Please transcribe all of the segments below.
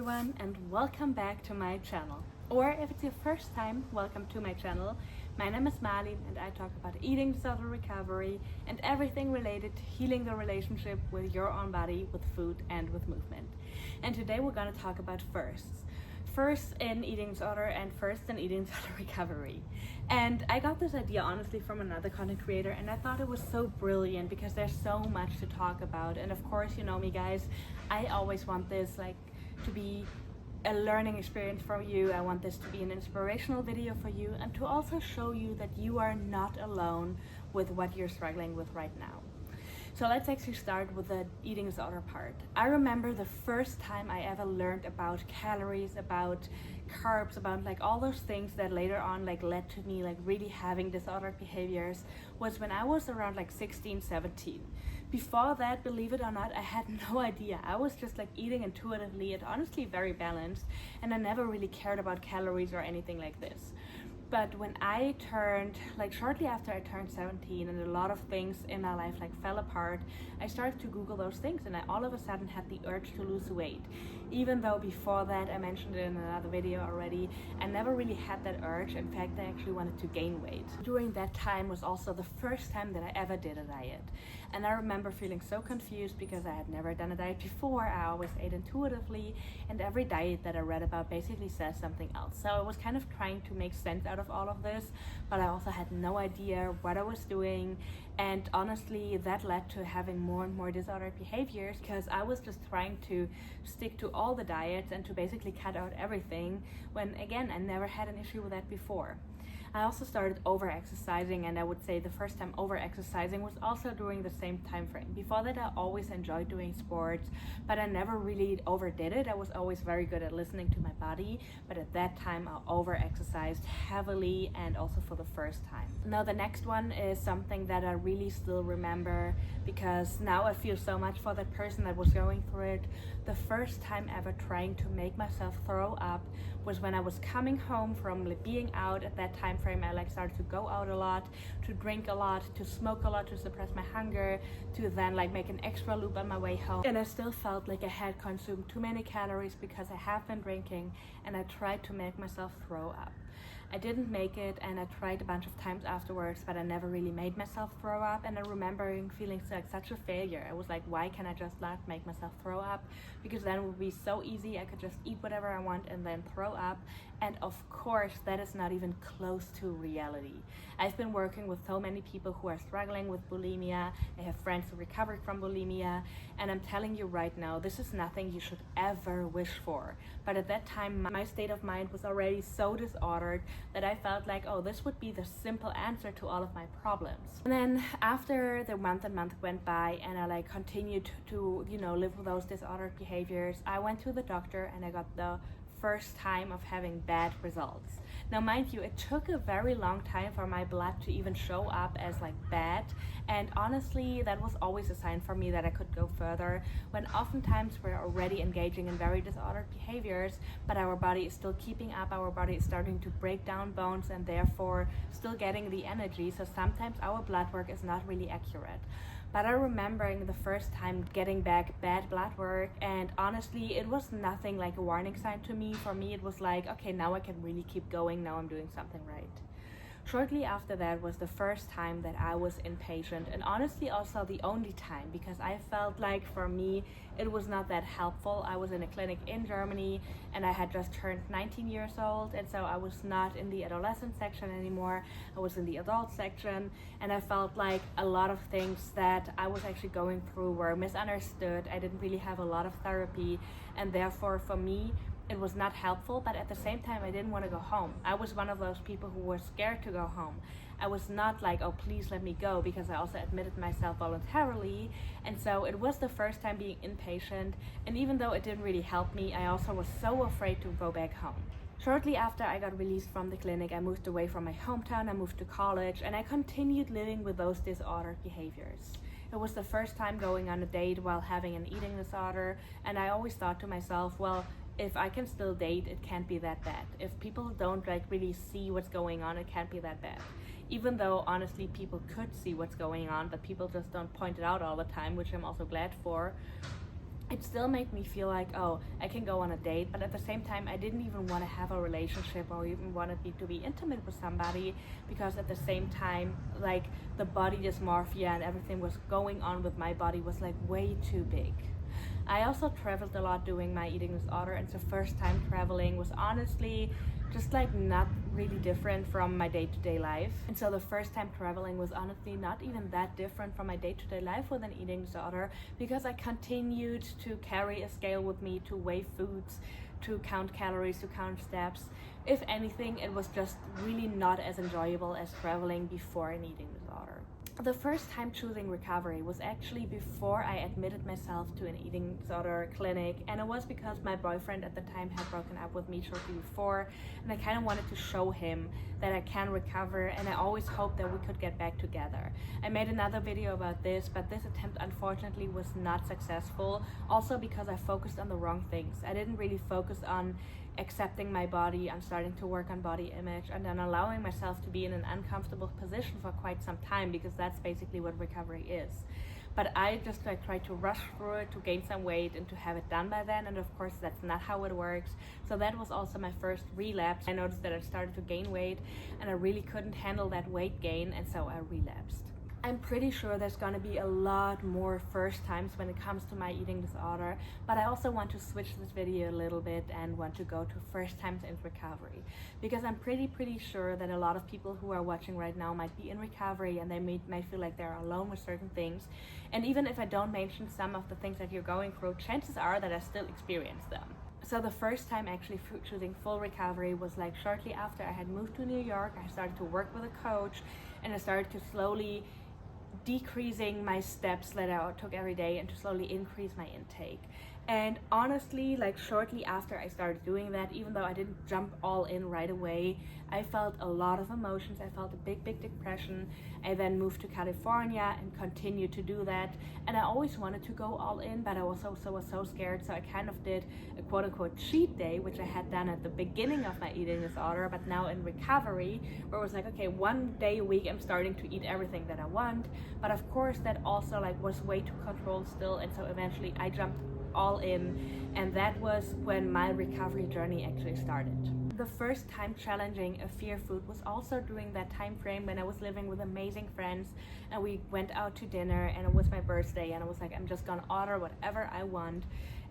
everyone, and welcome back to my channel. Or if it's your first time, welcome to my channel. My name is Marlene and I talk about eating disorder recovery and everything related to healing the relationship with your own body, with food and with movement. And today we're going to talk about firsts. First in eating disorder and first in eating disorder recovery. And I got this idea honestly from another content creator, and I thought it was so brilliant because there's so much to talk about. And of course, you know me guys, I always want this to be a learning experience for you. I want this to be an inspirational video for you and to also show you that you are not alone with what you're struggling with right now. So let's actually start with the eating disorder part. I remember the first time I ever learned about calories, about carbs, about all those things that later on led to me really having disordered behaviors was when I was around 16, 17. Before that, believe it or not, I had no idea. I was just eating intuitively and honestly very balanced, and I never really cared about calories or anything like this. But when I turned, shortly after I turned 17 and a lot of things in my life fell apart, I started to Google those things, and I all of a sudden had the urge to lose weight. Even though before that, I mentioned it in another video already, I never really had that urge. In fact, I actually wanted to gain weight. During that time was also the first time that I ever did a diet. And I remember feeling so confused because I had never done a diet before. I always ate intuitively, and every diet that I read about basically says something else. So I was kind of trying to make sense out of all of this, but I also had no idea what I was doing. And honestly, that led to having more and more disordered behaviors because I was just trying to stick to all the diets and to basically cut out everything when, again, I never had an issue with that before. I also started overexercising, and I would say the first time overexercising was also during the same time frame. Before that, I always enjoyed doing sports, but I never really overdid it. I was always very good at listening to my body, but at that time I overexercised heavily and also for the first time. Now the next one is something that I really still remember because now I feel so much for that person that was going through it. The first time ever trying to make myself throw up was when I was coming home from being out. At that time frame, I started to go out a lot, to drink a lot, to smoke a lot, to suppress my hunger, to then make an extra loop on my way home. And I still felt like I had consumed too many calories because I have been drinking, and I tried to make myself throw up. I didn't make it, and I tried a bunch of times afterwards, but I never really made myself throw up. And I remember feeling such a failure. I was like, why can I just not make myself throw up? Because then it would be so easy. I could just eat whatever I want and then throw up. And of course, that is not even close to reality. I've been working with so many people who are struggling with bulimia. I have friends who recovered from bulimia, and I'm telling you right now, this is nothing you should ever wish for. But at that time, my state of mind was already so disordered that I felt oh, this would be the simple answer to all of my problems. And then after the month went by, and I continued to live with those disordered behaviors, I went to the doctor and I got the first time of having bad results. Now mind you, it took a very long time for my blood to even show up as bad, and honestly that was always a sign for me that I could go further, when oftentimes we're already engaging in very disordered behaviors, but our body is still keeping up, our body is starting to break down bones and therefore still getting the energy, so sometimes our blood work is not really accurate. But I remembering the first time getting back bad blood work, and honestly it was nothing like a warning sign to me. For me it was okay, now I can really keep going, now I'm doing something right. Shortly after that was the first time that I was inpatient, and honestly also the only time, because I felt for me it was not that helpful. I was in a clinic in Germany and I had just turned 19 years old, and so I was not in the adolescent section anymore. I was in the adult section, and I felt a lot of things that I was actually going through were misunderstood. I didn't really have a lot of therapy, and therefore for me it was not helpful, but at the same time I didn't want to go home. I was one of those people who were scared to go home. I was not oh please let me go, because I also admitted myself voluntarily. And so it was the first time being inpatient, and even though it didn't really help me, I also was so afraid to go back home. Shortly after I got released from the clinic, I moved away from my hometown, I moved to college, and I continued living with those disordered behaviors. It was the first time going on a date while having an eating disorder, and I always thought to myself, well, if I can still date, it can't be that bad. If people don't really see what's going on, it can't be that bad. Even though honestly people could see what's going on, but people just don't point it out all the time, which I'm also glad for. it still made me feel like, oh, I can go on a date, but at the same time I didn't even want to have a relationship or even wanted me to be intimate with somebody, because at the same time, like, the body dysmorphia and everything was going on with my body was like way too big. I also traveled a lot doing my eating disorder, and so first time traveling was honestly just like not really different from my day-to-day life. And so the first time traveling was honestly not even that different from my day-to-day life with an eating disorder, because I continued to carry a scale with me, to weigh foods, to count calories, to count steps. If anything, it was just really not as enjoyable as traveling before an eating disorder. The first time choosing recovery was actually before I admitted myself to an eating disorder clinic, and it was because my boyfriend at the time had broken up with me shortly before, and I kind of wanted to show him that I can recover, and I always hoped that we could get back together. I made another video about this, but this attempt unfortunately was not successful, also because I focused on the wrong things. I didn't really focus on accepting my body, on starting to work on body image, and then allowing myself to be in an uncomfortable position for quite some time, because that's basically what recovery is. But I just like tried to rush through it to gain some weight and to have it done by then, and of course that's not how it works. So that was also my first relapse. I noticed that I started to gain weight and I really couldn't handle that weight gain, and so I relapsed. I'm pretty sure there's going to be a lot more first times when it comes to my eating disorder, but I also want to switch this video a little bit and want to go to first times in recovery, because I'm pretty sure that a lot of people who are watching right now might be in recovery and they might feel like they're alone with certain things. And even if I don't mention some of the things that you're going through, chances are that I still experience them. So the first time actually choosing full recovery was like shortly after I had moved to New York. I started to work with a coach, and I started to slowly decreasing my steps that I took every day and to slowly increase my intake. And honestly, like shortly after I started doing that, even though I didn't jump all in right away, I felt a lot of emotions. I felt a big depression. I then moved to California and continued to do that. And I always wanted to go all in, but I was so scared. So I kind of did a quote unquote cheat day, which I had done at the beginning of my eating disorder, but now in recovery, where it was like, okay, one day a week I'm starting to eat everything that I want. But of course that also like was way too controlled still. And so eventually I jumped all in, and that was when my recovery journey actually started. The first time challenging a fear food was also during that time frame when I was living with amazing friends, and we went out to dinner, and it was my birthday, and I was like, I'm just gonna order whatever I want.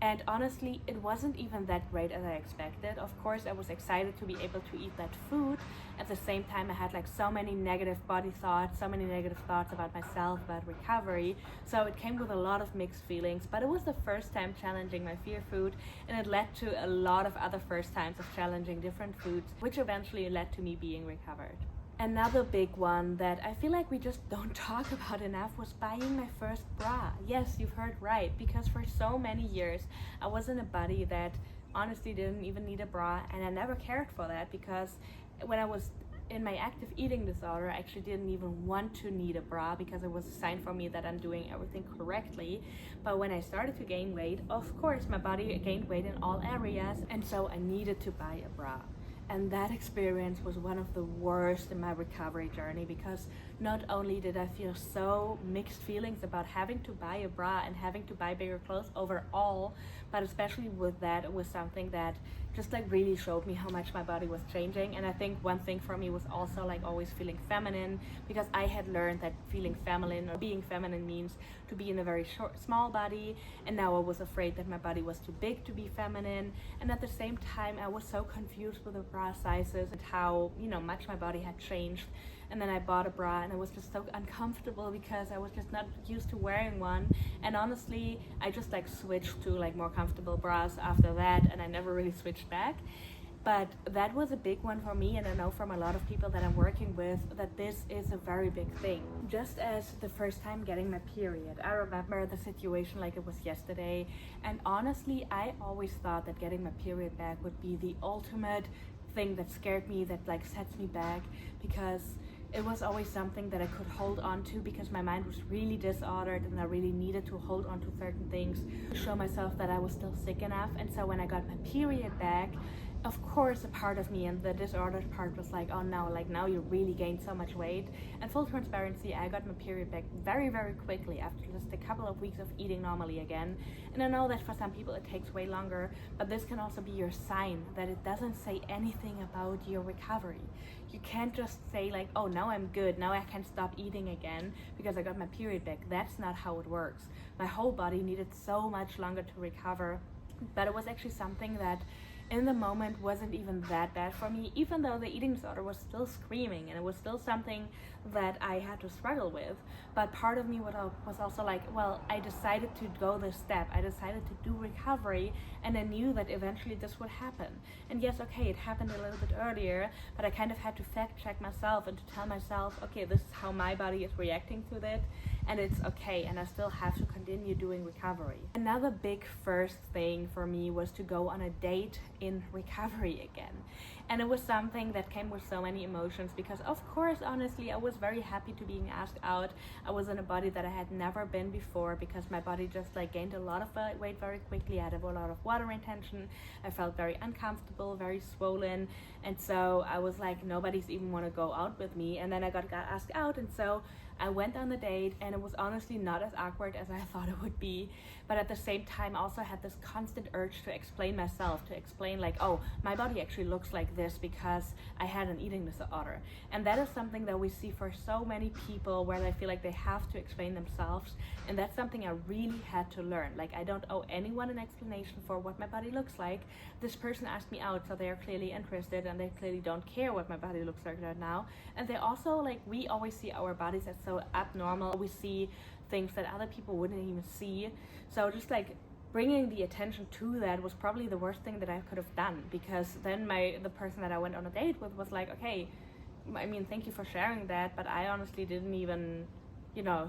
And honestly, it wasn't even that great as I expected. Of course, I was excited to be able to eat that food. At the same time, I had like so many negative body thoughts, so many negative thoughts about myself, about recovery. So it came with a lot of mixed feelings, but it was the first time challenging my fear food, and it led to a lot of other first times of challenging different foods, which eventually led to me being recovered. Another big one that I feel like we just don't talk about enough was buying my first bra. Yes, you've heard right, because for so many years I was in a body that honestly didn't even need a bra, and I never cared for that, because when I was in my active eating disorder, I actually didn't even want to need a bra, because it was a sign for me that I'm doing everything correctly. But when I started to gain weight, of course my body gained weight in all areas, and so I needed to buy a bra. And that experience was one of the worst in my recovery journey, because not only did I feel so mixed feelings about having to buy a bra and having to buy bigger clothes overall, but especially with that, it was something that just like really showed me how much my body was changing. And I think one thing for me was also like always feeling feminine, because I had learned that feeling feminine or being feminine means to be in a very small body, and now I was afraid that my body was too big to be feminine. And at the same time, I was so confused with the bra sizes and how much my body had changed. And then I bought a bra, and I was just so uncomfortable because I was just not used to wearing one. And honestly, I just like switched to like more comfortable bras after that, and I never really switched back. But that was a big one for me, and I know from a lot of people that I'm working with that this is a very big thing. Just as the first time getting my period, I remember the situation like it was yesterday, and honestly, I always thought that getting my period back would be the ultimate thing that scared me, that like sets me back, because it was always something that I could hold on to, because my mind was really disordered and I really needed to hold on to certain things to show myself that I was still sick enough. And so when I got my period back, Of course, a part of me and the disordered part was like, oh no, like now you really gained so much weight. And full transparency, I got my period back very, very quickly after just a couple of weeks of eating normally again. And I know that for some people it takes way longer, but this can also be your sign that it doesn't say anything about your recovery. You can't just say like, oh, now I'm good, now I can stop eating again because I got my period back. That's not how it works. My whole body needed so much longer to recover, but it was actually something that in the moment wasn't even that bad for me, even though the eating disorder was still screaming and it was still something that I had to struggle with. But part of me was also like, well, I decided to go this step. I decided to do recovery, and I knew that eventually this would happen. And yes, okay, it happened a little bit earlier, but I kind of had to fact check myself and to tell myself, okay, this is how my body is reacting to that, and it's okay, and I still have to continue doing recovery. Another big first thing for me was to go on a date in recovery again. And it was something that came with so many emotions because, of course, honestly, I was very happy to being asked out. I was in a body that I had never been before because my body just like gained a lot of weight very quickly. I had a lot of water retention. I felt very uncomfortable, very swollen. And so I was like, nobody's even want to go out with me. And then I got asked out. And so I went on the date, and it was honestly not as awkward as I thought it would be. But at the same time, I also had this constant urge to explain myself, to explain like, oh, my body actually looks like this because I had an eating disorder. And that is something that we see for so many people where they feel like they have to explain themselves. And that's something I really had to learn. Like, I don't owe anyone an explanation for what my body looks like. This person asked me out, so they are clearly interested and they clearly don't care what my body looks like right now. And they also, like, we always see our bodies as so abnormal. We see things that other people wouldn't even see. So just like bringing the attention to that was probably the worst thing that I could have done, because then the person that I went on a date with was like, okay, I mean, thank you for sharing that, but I honestly didn't even,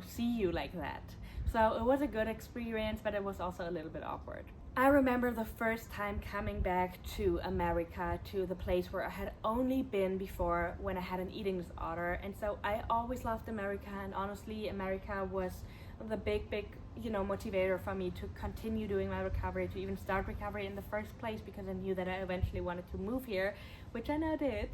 see you like that. So it was a good experience, but it was also a little bit awkward. I remember the first time coming back to America, to the place where I had only been before when I had an eating disorder. And so I always loved America, and honestly, America was the big, motivator for me to continue doing my recovery, to even start recovery in the first place, because I knew that I eventually wanted to move here, which I now did.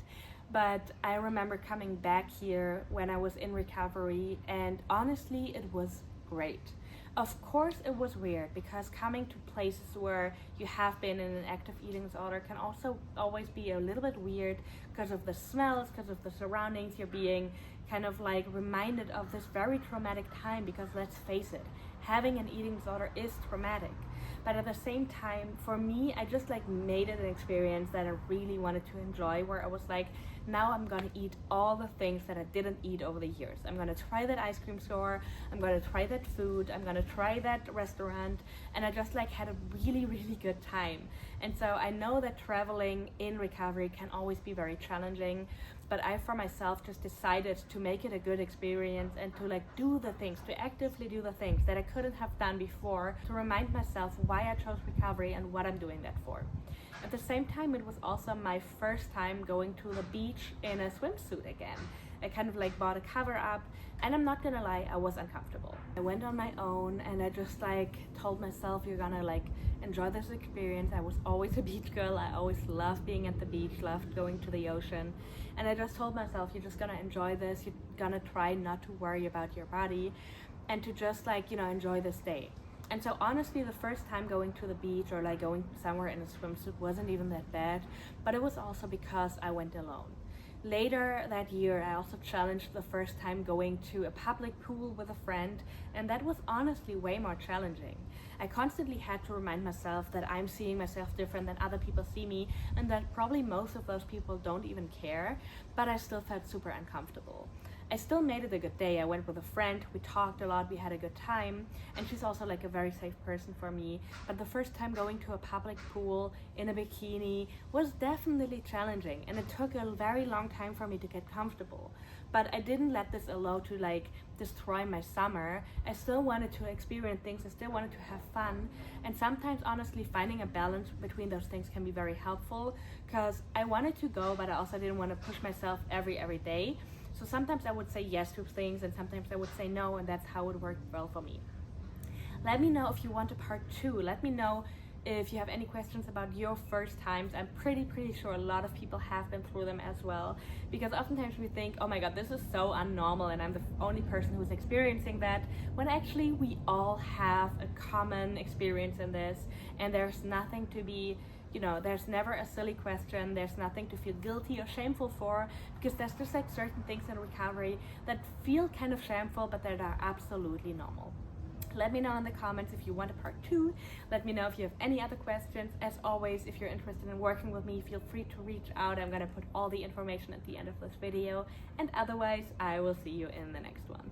But I remember coming back here when I was in recovery, and honestly, it was great. Of course, it was weird because coming to places where you have been in an active eating disorder can also always be a little bit weird because of the smells, because of the surroundings. You're being kind of like reminded of this very traumatic time, because let's face it, having an eating disorder is traumatic. But at the same time, for me, I just like made it an experience that I really wanted to enjoy, where I was like, now I'm gonna eat all the things that I didn't eat over the years. I'm gonna try that ice cream store, I'm gonna try that food, I'm gonna try that restaurant, and I just like had a really, really good time. And so I know that traveling in recovery can always be very challenging, but I for myself just decided to make it a good experience and to like do the things, to actively do the things that I couldn't have done before, to remind myself why I chose recovery and what I'm doing that for. At the same time, it was also my first time going to the beach in a swimsuit again. I kind of like bought a cover up, and I'm not gonna lie, I was uncomfortable. I went on my own, and I just like told myself, you're gonna like enjoy this experience. I was always a beach girl. I always loved being at the beach, loved going to the ocean. And I just told myself, you're just gonna enjoy this. You're gonna try not to worry about your body and to just like, enjoy this day. And so honestly, the first time going to the beach or like going somewhere in a swimsuit wasn't even that bad, but it was also because I went alone. Later that year, I also challenged the first time going to a public pool with a friend, and that was honestly way more challenging. I constantly had to remind myself that I'm seeing myself different than other people see me, and that probably most of those people don't even care, but I still felt super uncomfortable. I still made it a good day. I went with a friend, we talked a lot, we had a good time, and she's also like a very safe person for me. But the first time going to a public pool in a bikini was definitely challenging, and it took a very long time for me to get comfortable. But I didn't let this allow to like destroy my summer. I still wanted to experience things, I still wanted to have fun, and sometimes honestly finding a balance between those things can be very helpful, because I wanted to go, but I also didn't want to push myself every day. So sometimes I would say yes to things, and sometimes I would say no, and that's how it worked well for me. Let me know if you want a part 2. Let me know, if you have any questions about your first times. I'm pretty sure a lot of people have been through them as well, because oftentimes we think, oh my god, this is so unnormal and I'm the only person who's experiencing that, when actually we all have a common experience in this, and there's nothing to be, there's never a silly question, there's nothing to feel guilty or shameful for, because there's just like certain things in recovery that feel kind of shameful but that are absolutely normal. Let me know in the comments if you want a part 2. Let me know if you have any other questions. As always, if you're interested in working with me, feel free to reach out. I'm going to put all the information at the end of this video. And otherwise, I will see you in the next one.